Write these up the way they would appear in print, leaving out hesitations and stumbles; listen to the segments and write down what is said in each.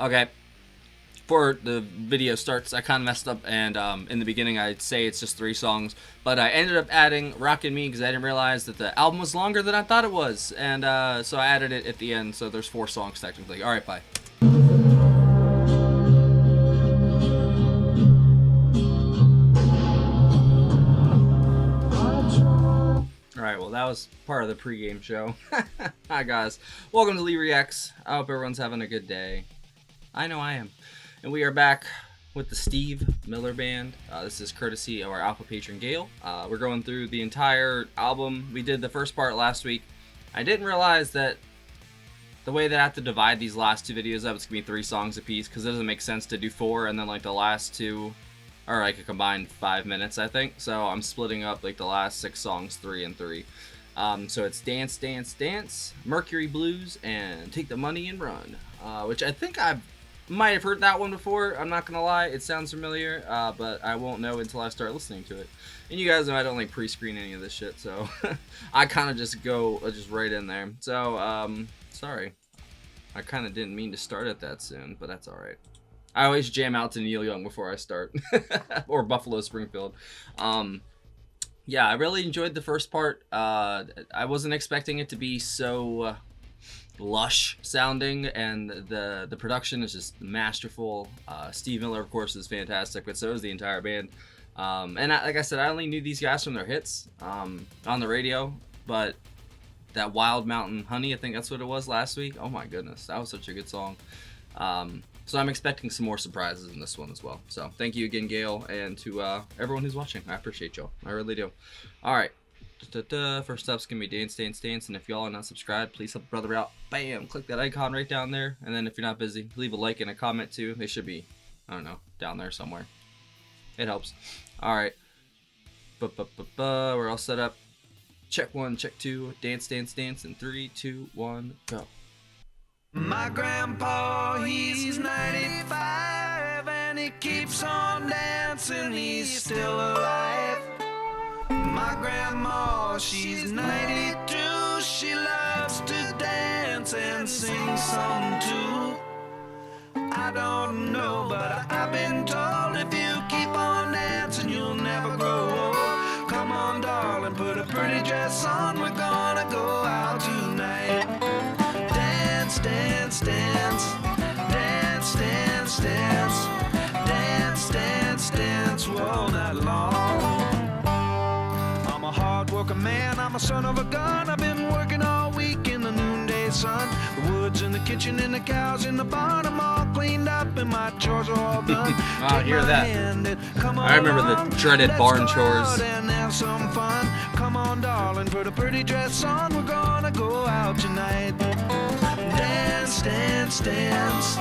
Okay. Before the video starts, I kind of messed up, and in the beginning I'd say it's just 3 songs, but I ended up adding Rockin Me because I didn't realize that the album was longer than I thought it was, and so I added it at the end, so there's 4 songs technically. Alright, bye. Alright, well that was part of the pregame show. Hi guys, welcome to Lee Reacts. I hope everyone's having a good day. I know I am. And we are back with the Steve Miller Band. This is courtesy of our Alpha patron Gail. We're going through the entire album. We did the first part last week. I didn't realize that the way that I have to divide these last 2 videos up, it's going to be 3 songs a piece, because it doesn't make sense to do 4 and then like the last 2 are like a combined 5 minutes, I think. So I'm splitting up like the last 6 songs 3 and 3. So it's Dance, Dance, Dance, Mercury Blues, and Take the Money and Run, which I think I might have heard that one before. I'm not gonna lie, it sounds familiar, but I won't know until I start listening to it. And you guys know I don't like pre-screen any of this shit, so I kind of just go right in there. So sorry, I kind of didn't mean to start it that soon, but that's all right. I always jam out to Neil Young before I start, or Buffalo Springfield. Yeah, I really enjoyed the first part. I wasn't expecting it to be so lush sounding, and the production is just masterful. Steve Miller, of course, is fantastic, but so is the entire band. And like I said, I only knew these guys from their hits on the radio, but that Wild Mountain Honey, I think that's what it was last week. Oh my goodness, that was such a good song. So I'm expecting some more surprises in this one as well. So thank you again, Gail, and to everyone who's watching. I appreciate y'all. I really do. All right. First up's gonna be Dance, Dance, Dance, and if y'all are not subscribed, please help a brother out. Bam! Click that icon right down there, and then if you're not busy, leave a like and a comment too. They should be, I don't know, down there somewhere. It helps. All right. We're all set up. Check 1, check 2. Dance, Dance, Dance, and 3, 2, 1, go. My grandpa, he's 95, and he keeps on dancing, he's still alive. My grandma, she's 92, she loves to dance and sing some too. I don't know, but I've been told if you keep on dancing, you'll never grow old. Come on, darling, put a pretty dress on, we're gonna go out tonight. Dance, dance, dance, dance, dance, dance, dance, dance, dance all night long. I'm a hard-working man, I'm a son of a gun. I've been working all week in the noonday sun. The woods in the kitchen and the cows in the barn, I'm all cleaned up and my chores are all done. I hear that. I remember the dreaded barn chores. And have some fun. Come on, darling, put a pretty dress on, we're gonna go out tonight. Dance, dance, dance,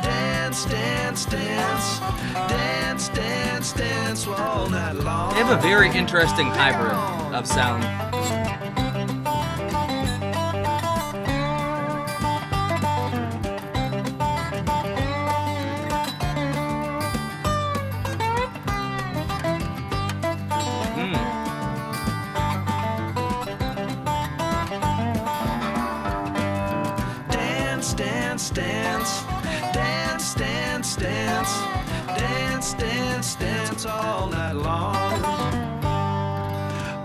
dance, dance, dance, dance, dance, dance all night long. They have a very interesting hybrid of sound. Dance, dance, dance, dance, dance, dance, dance, dance all night long.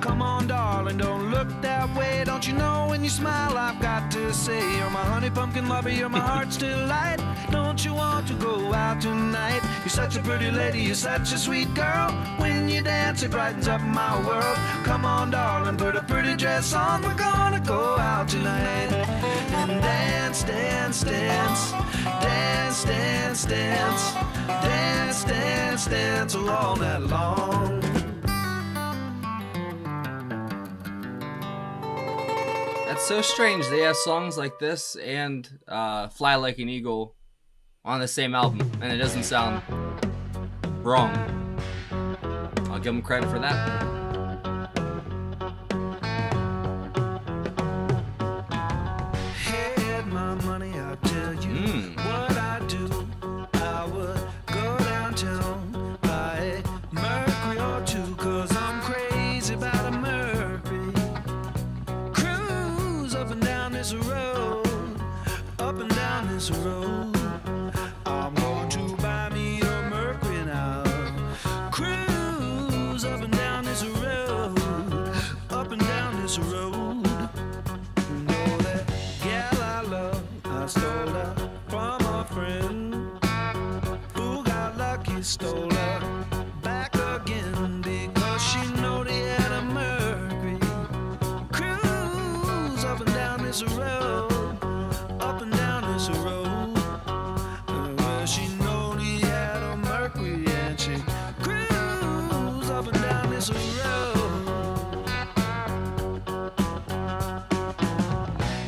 Come on, darling, don't look that way. Don't you know when you smile, I've got to say, you're my honey pumpkin lover, you're my heart's delight. Don't you want to go out tonight? You're such a pretty lady, you're such a sweet girl. When you dance, it brightens up my world. Come on, darling, put a pretty dress on, we're gonna go out tonight. And dance, dance, dance, dance, dance, dance, dance, dance, dance all night long. That's so strange. They have songs like this and Fly Like an Eagle on the same album, and it doesn't sound wrong. I'll give them credit for that. Had my money, I'll tell you what I do. I would go downtown, buy a Mercury or two, 'cause I'm crazy about a Mercury Cruise up and down this road, up and down this road. he stole her back again because she know he had a Mercury Cruise up and down this road, up and down this road. Well, she know he had a Mercury and she cruise up and down this road.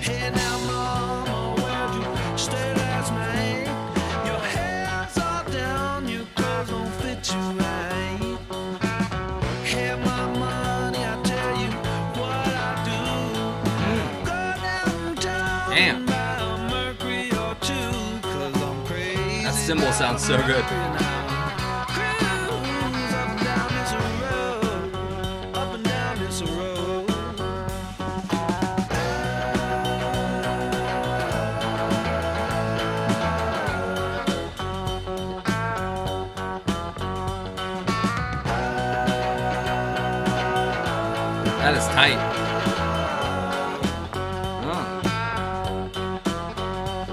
Hey now, mama, where'd you stay last night? Your hair's all down, your clothes don't fit you right. Have my money, I tell you what I do. Go downtown, Damn. buy a Mercury or two, 'cause I'm crazy. That cymbal sounds so good. Cruise up and down this road, up and down this road. That is tight. Oh.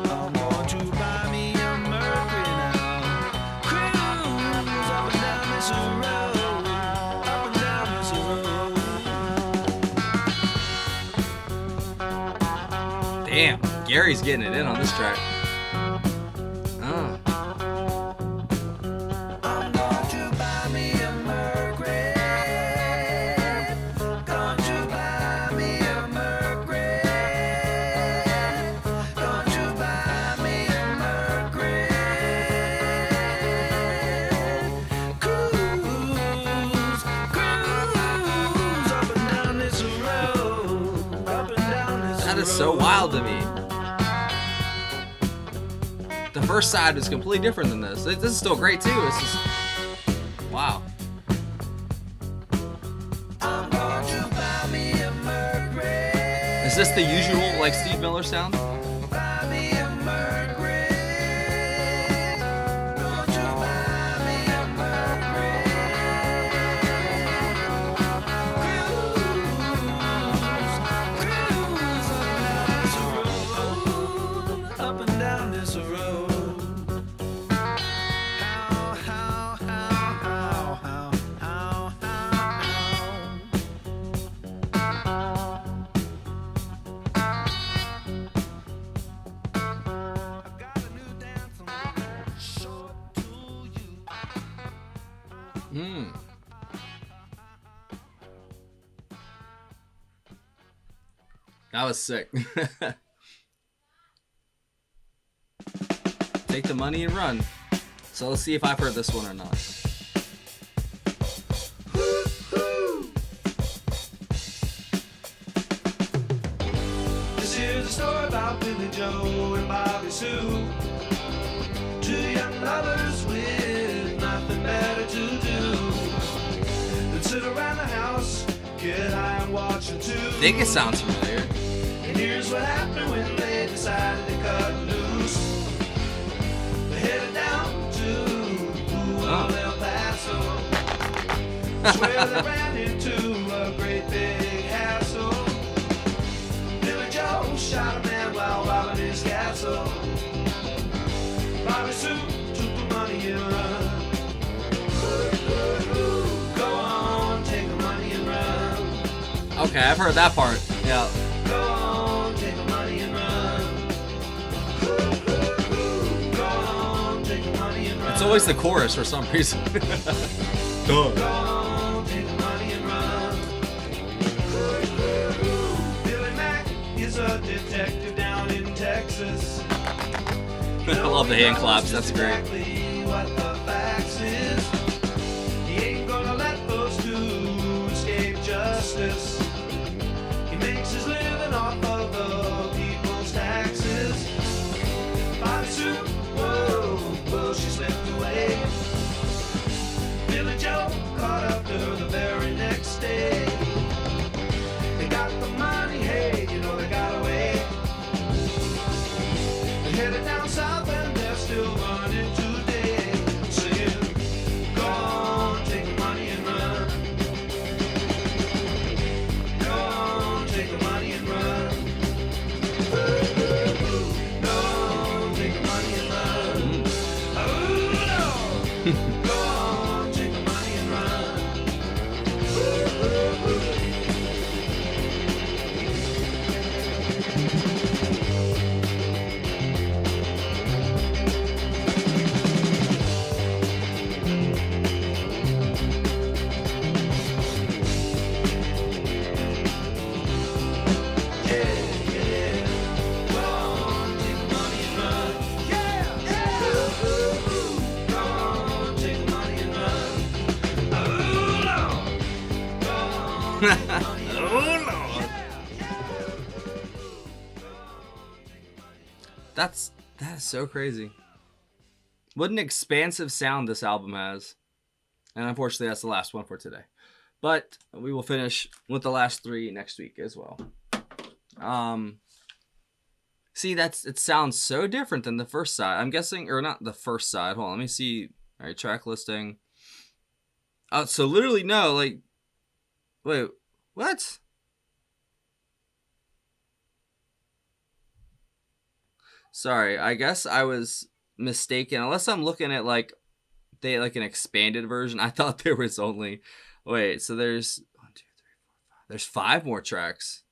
I'm going to buy me a Mercury now. Cruise up and down this road, up and down this road. Damn, Gary's getting it in on this track. Oh. I'm going to buy me a Mercury. Going to buy me a Mercury. Going to buy me a Mercury. Cruise, cruise up and down this road, up and down this road. That is so wild to me. The first side was completely different than this. This is still great too. It's just wow. I'm going to buy me a Mercury. Is this the usual like Steve Miller sound? Buy me a Mercury. Going to buy me a Mercury. Cruise, cruise up and down this road, up and down this road. I've got a new dance I'm gonna show it to you. That was sick. Take the money and run. So let's see if I've heard this one or not. This here's a story about Billy Joe and Bobby Sue, two young lovers with nothing better to do than sit around the house, get high and watch a tube. I think it sounds familiar. And here's what happened when they decided to cut loose. They headed down to El Paso. Swear they ran into a great big hassle. Billy Joe shot a man while robbing his castle. Bobby Sue took the money and run. Go on, take the money and run. Okay, I've heard that part. Yeah. Go on, take the money and run. Go on, take the money and run. It's always the chorus for some reason. Go on, take the money and run. Billy Mack is a detective down in Texas. I love the hand claps. That's great. Exactly what the facts is. He ain't gonna let those two escape justice. He makes his living off of the people's taxes. Bobby Sue, whoa, whoa, she slipped away. Billy Joe caught up to her the very next day. They got the money, hey, you know they got away. They're headed down south and they're still running today. Oh Lord. That is so crazy. What an expansive sound this album has. And unfortunately, that's the last one for today. But we will finish with the last 3 next week as well. See, it sounds so different than the first side. I'm guessing, or not the first side. Hold on, let me see. All right, track listing. Oh, so literally no, like, wait, what? Sorry, I guess I was mistaken. Unless I'm looking at like an expanded version. I thought there was only. Wait, so there's 1, 2, 3, 4, 5. There's 5 more tracks.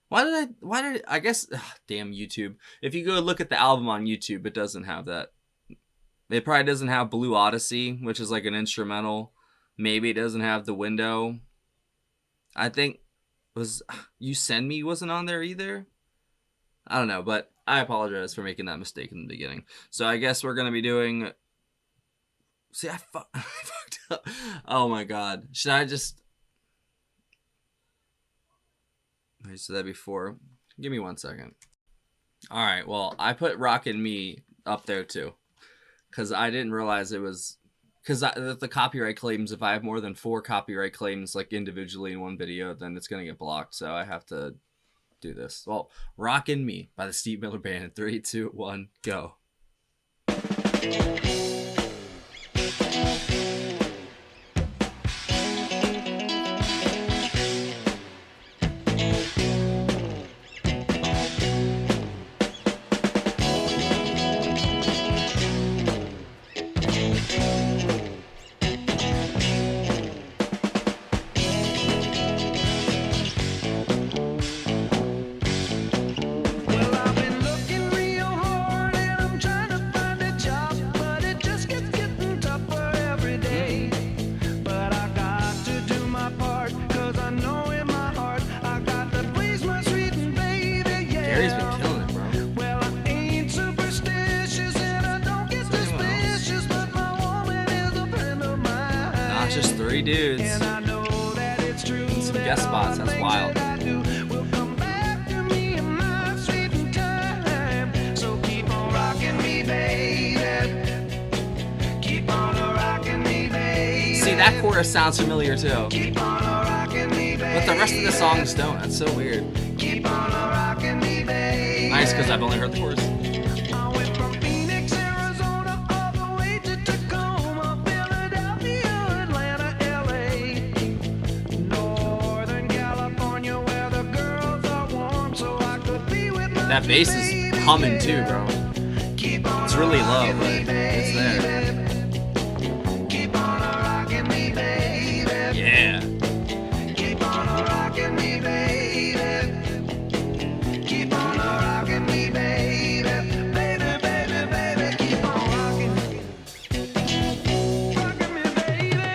Why did I guess? Ugh, damn YouTube. If you go look at the album on YouTube, it doesn't have that. It probably doesn't have Blue Odyssey, which is like an instrumental. Maybe it doesn't have The Window. I think You Send Me wasn't on there either. I don't know, but I apologize for making that mistake in the beginning. So I guess we're gonna be doing. See, I fucked up. Oh my god. Should I just? I said that before. Give me 1 second. All right. Well, I put Rockin Me up there too, because I didn't realize it was. Because the copyright claims, if I have more than 4 copyright claims like individually in one video, then it's gonna get blocked. So I have to do this. Well, Rockin Me by the Steve Miller Band in 3, 2, 1, go. Just 3 dudes. And some guest spots. That's wild. See, that chorus sounds familiar too. But the rest of the songs don't. That's so weird. Nice, because I've only heard the chorus. That bass is humming too, bro. It's really low, but it's there. Yeah. Keep on rocking me, baby. Keep on rocking me, baby. Baby, baby, baby, keep on rocking. Rocking me, baby.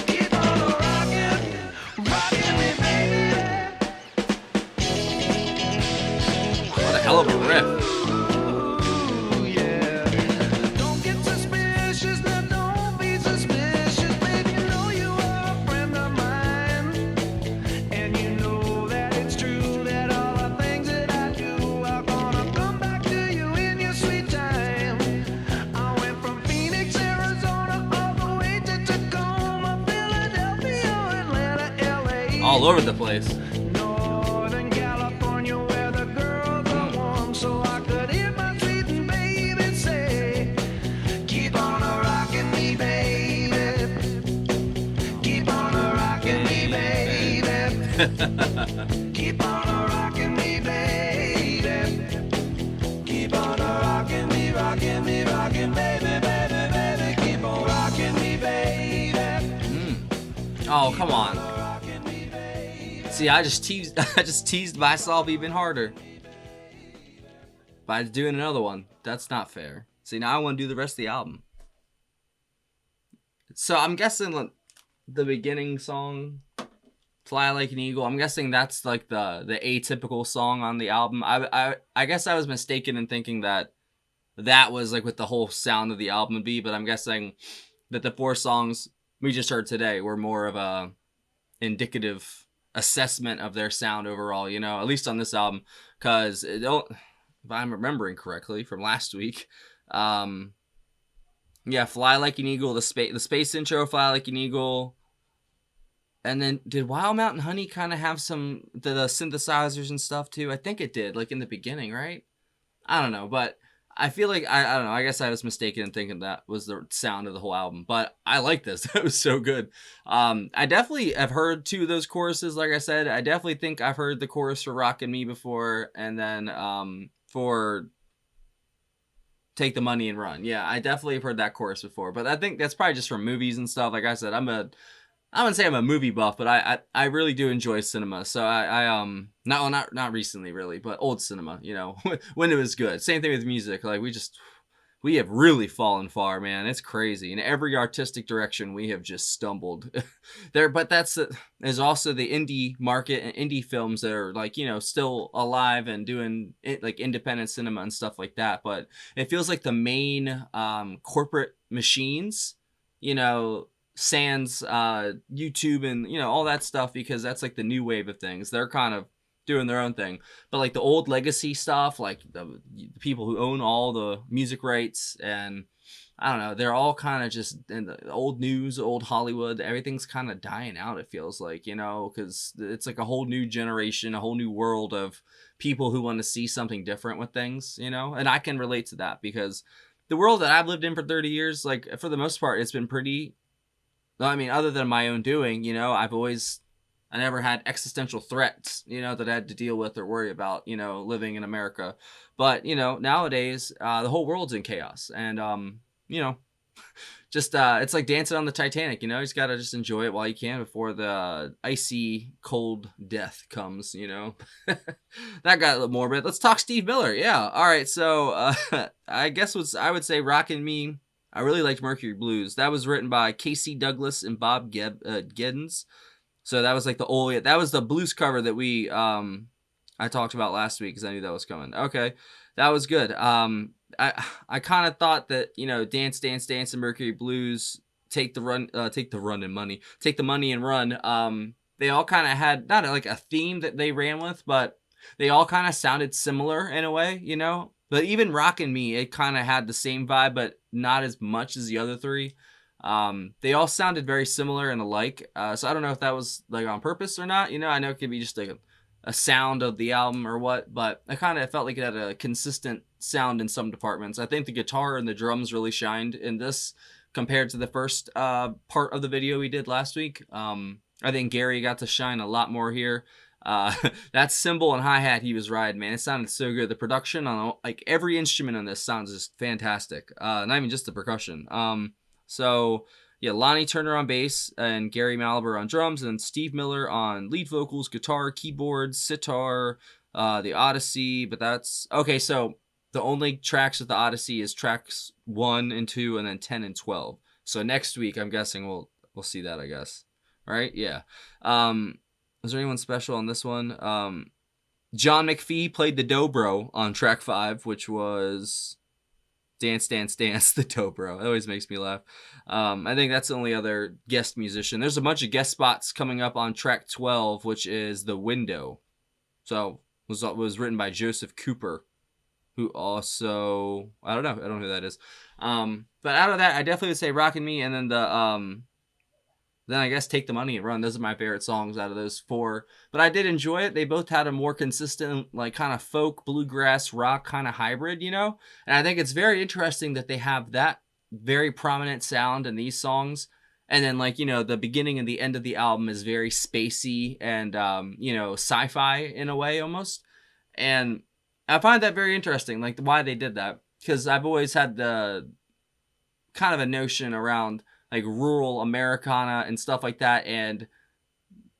Keep on rocking me, baby. What a hell of a riff. All over the place. Northern California, where the girls are warm, so I could hear my sweet baby say, keep on rocking me, baby. Keep on rocking me, baby. Keep on rocking me, baby. Keep on rocking me, rocking me, rocking, baby, baby, baby. Keep on rocking me, baby. Oh, come on. See, I just teased myself even harder by doing another one. That's not fair. See, now I want to do the rest of the album. So I'm guessing the beginning song, "Fly Like an Eagle." I'm guessing that's like the atypical song on the album. I guess I was mistaken in thinking that was like what the whole sound of the album would be. But I'm guessing that the 4 songs we just heard today were more of a indicative assessment of their sound overall, at least on this album, because if I'm remembering correctly from last week, yeah, Fly Like an Eagle, the space intro, Fly Like an Eagle, and then did Wild Mountain Honey kind of have some the synthesizers and stuff too? I think it did, like in the beginning, right? I don't know, but I feel like I don't know. I guess I was mistaken in thinking that was the sound of the whole album, but I like this. That was so good. I definitely have heard two of those choruses. Like I said, I definitely think I've heard the chorus for "Rockin' Me" before, and then for "Take the Money and Run." Yeah, I definitely have heard that chorus before, but I think that's probably just from movies and stuff. Like I said, I wouldn't say I'm a movie buff, but I really do enjoy cinema. So not recently really, but old cinema, when it was good. Same thing with music. Like we have really fallen far, man. It's crazy. In every artistic direction, we have just stumbled there. But there's also the indie market and indie films that are like, still alive and doing it, like independent cinema and stuff like that. But it feels like the main corporate machines, sans YouTube and all that stuff, because that's like the new wave of things. They're kind of doing their own thing, but like the old legacy stuff, like the people who own all the music rights, and I don't know, they're all kind of just in the old news, old Hollywood. Everything's kind of dying out, it feels like, because it's like a whole new generation, a whole new world of people who want to see something different with things, and I can relate to that because the world that I've lived in for 30 years, like for the most part, it's been pretty, I mean, other than my own doing, I never had existential threats, that I had to deal with or worry about, living in America. But, nowadays, the whole world's in chaos. And, just, it's like dancing on the Titanic, you just got to just enjoy it while you can before the icy, cold death comes, That got a little morbid. Let's talk Steve Miller. Yeah. All right. So, I guess I would say Rockin' Me. I really liked Mercury Blues. That was written by Casey Douglas and Bob Geddens. So that was like that was the blues cover that I talked about last week because I knew that was coming. Okay, that was good. I kind of thought that Dance Dance Dance and Mercury Blues, Take the Money and Run. They all kind of had not like a theme that they ran with, but they all kind of sounded similar in a way, But even Rockin' Me, it kind of had the same vibe, but not as much as the other three. They all sounded very similar and alike. So I don't know if that was like on purpose or not. I know it could be just like a sound of the album or what, but I kind of felt like it had a consistent sound in some departments. I think the guitar and the drums really shined in this compared to the first part of the video we did last week. I think Gary got to shine a lot more here. That cymbal and hi-hat he was riding, man, it sounded so good. The production on like every instrument on this sounds just fantastic. Not even just the percussion. So yeah, Lonnie Turner on bass and Gary Malaber on drums, and Steve Miller on lead vocals, guitar, keyboards, sitar, the Odyssey. But that's okay. So the only tracks of the Odyssey is tracks 1 and 2, and then 10 and 12. So next week, I'm guessing we'll see that, I guess. Right? Yeah. Was there anyone special on this one? John McPhee played the dobro on track 5, which was Dance, Dance, Dance, the dobro. It always makes me laugh. I think that's the only other guest musician. There's a bunch of guest spots coming up on track 12, which is The Window. So was written by Joseph Cooper, who also, I don't know who that is. But out of that, I definitely would say Rockin' Me, and then then I guess Take the Money and Run. Those are my favorite songs out of those 4. But I did enjoy it. They both had a more consistent, like kind of folk, bluegrass, rock kind of hybrid, And I think it's very interesting that they have that very prominent sound in these songs. And then like, the beginning and the end of the album is very spacey and, sci-fi in a way almost. And I find that very interesting, like why they did that. Because I've always had the kind of a notion around like rural Americana and stuff like that, and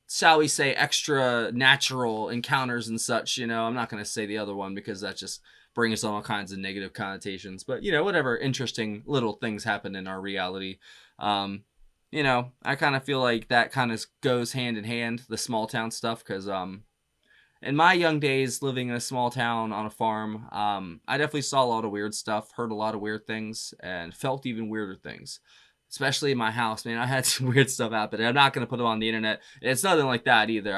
shall we say extra natural encounters and such, I'm not going to say the other one because that just brings all kinds of negative connotations, but whatever interesting little things happen in our reality. I kind of feel like that kind of goes hand in hand, the small town stuff, because in my young days living in a small town on a farm, I definitely saw a lot of weird stuff, heard a lot of weird things, and felt even weirder things. especially in my house, man. I had some weird stuff happen. I'm not going to put it on the internet. It's nothing like that either.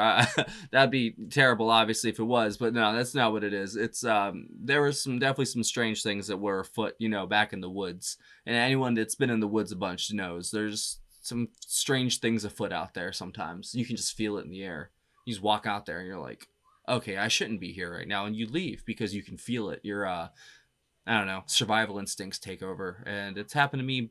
That'd be terrible, obviously, if it was. But no, that's not what it is. It's there was definitely some strange things that were afoot, back in the woods. And anyone that's been in the woods a bunch knows there's some strange things afoot out there. Sometimes you can just feel it in the air. You just walk out there and you're like, okay, I shouldn't be here right now, and you leave because you can feel it. Your I don't know, survival instincts take over, and it's happened to me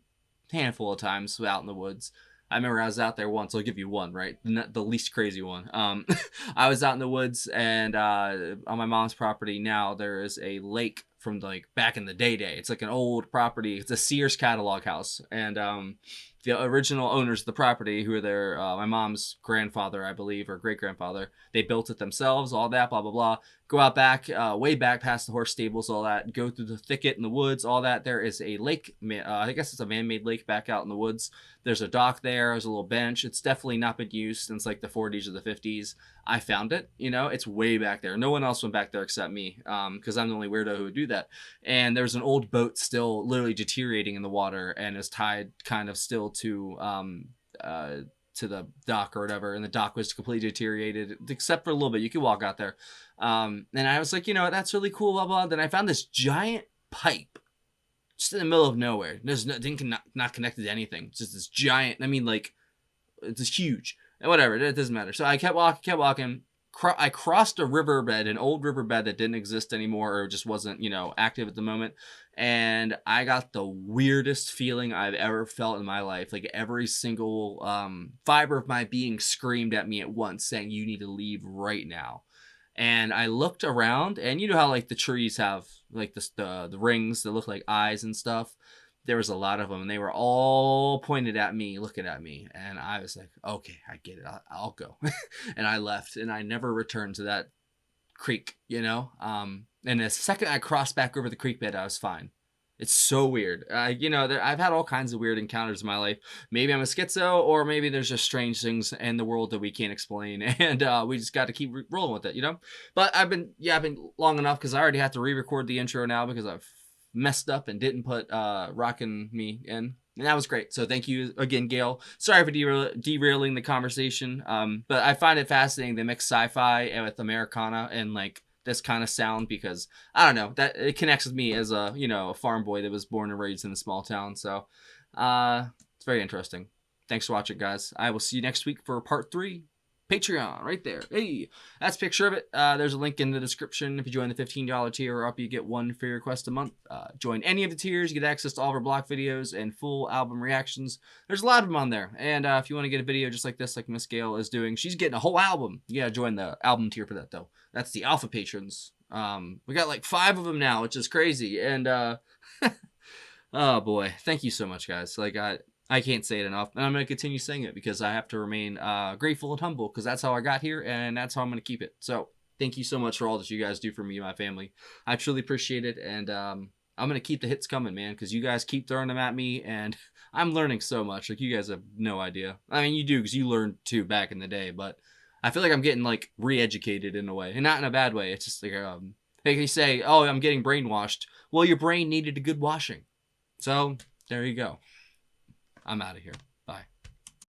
handful of times out in the woods. I remember I was out there once. I'll give you one, right? The least crazy one. I was out in the woods, and on my mom's property now, there is a lake from like back in the day. It's like an old property. It's a Sears catalog house, and the original owners of the property, who are their my mom's grandfather, I believe, or great grandfather, they built it themselves. All that, blah blah blah. Go out back, way back past the horse stables, all that. Go through the thicket in the woods, all that. There is a lake. I guess it's a man-made lake back out in the woods. There's a dock there. There's a little bench. It's definitely not been used since like the 40s or the 50s. I found it. It's way back there. No one else went back there except me, because I'm the only weirdo who would do that. And there's an old boat still literally deteriorating in the water and is tied kind of still to the dock or whatever, and the dock was completely deteriorated except for a little bit. You could walk out there, and I was like, that's really cool, blah blah. Then I found this giant pipe just in the middle of nowhere. There's not connected to anything. It's just this giant. I mean, like, it's huge. And whatever, it doesn't matter. So I kept walking. I crossed a riverbed, an old riverbed that didn't exist anymore, or just wasn't, active at the moment. And I got the weirdest feeling I've ever felt in my life. Like every single fiber of my being screamed at me at once, saying, "You need to leave right now." And I looked around, and you know how like the trees have like the rings that look like eyes and stuff. There was a lot of them, and they were all pointed at me, looking at me. And I was like, okay, I get it. I'll go. And I left, and I never returned to that creek, And the second I crossed back over the creek bed, I was fine. It's so weird. I've had all kinds of weird encounters in my life. Maybe I'm a schizo, or maybe there's just strange things in the world that we can't explain, and we just got to keep rolling with it, But I've been long enough, because I already have to re-record the intro now because I've messed up and didn't put Rockin Me in, and that was great. So thank you again, Gail. Sorry for derailing the conversation, but I find it fascinating they mix sci-fi with Americana and like this kind of sound, because I don't know, that it connects with me as a a farm boy that was born and raised in a small town. So it's very interesting. Thanks for watching, guys. I will see you next week for part 3. Patreon, right there. Hey, that's a picture of it. There's a link in the description. If you join the $15 tier or up, you get 1 free request a month. Join any of the tiers, you get access to all of our block videos and full album reactions. There's a lot of them on there. And if you want to get a video just like this, like Miss Gail is doing, she's getting a whole album. You gotta join the album tier for that, though. That's the alpha patrons. We got like 5 of them now, which is crazy. And oh boy, thank you so much, guys. Like I can't say it enough, and I'm going to continue saying it because I have to remain grateful and humble, because that's how I got here, and that's how I'm going to keep it. So thank you so much for all that you guys do for me and my family. I truly appreciate it, and I'm going to keep the hits coming, man, because you guys keep throwing them at me, and I'm learning so much. Like, you guys have no idea. I mean, you do, because you learned too back in the day, but I feel like I'm getting, like, re-educated in a way, and not in a bad way. It's just like, they say, oh, I'm getting brainwashed. Well, your brain needed a good washing. So there you go. I'm out of here. Bye.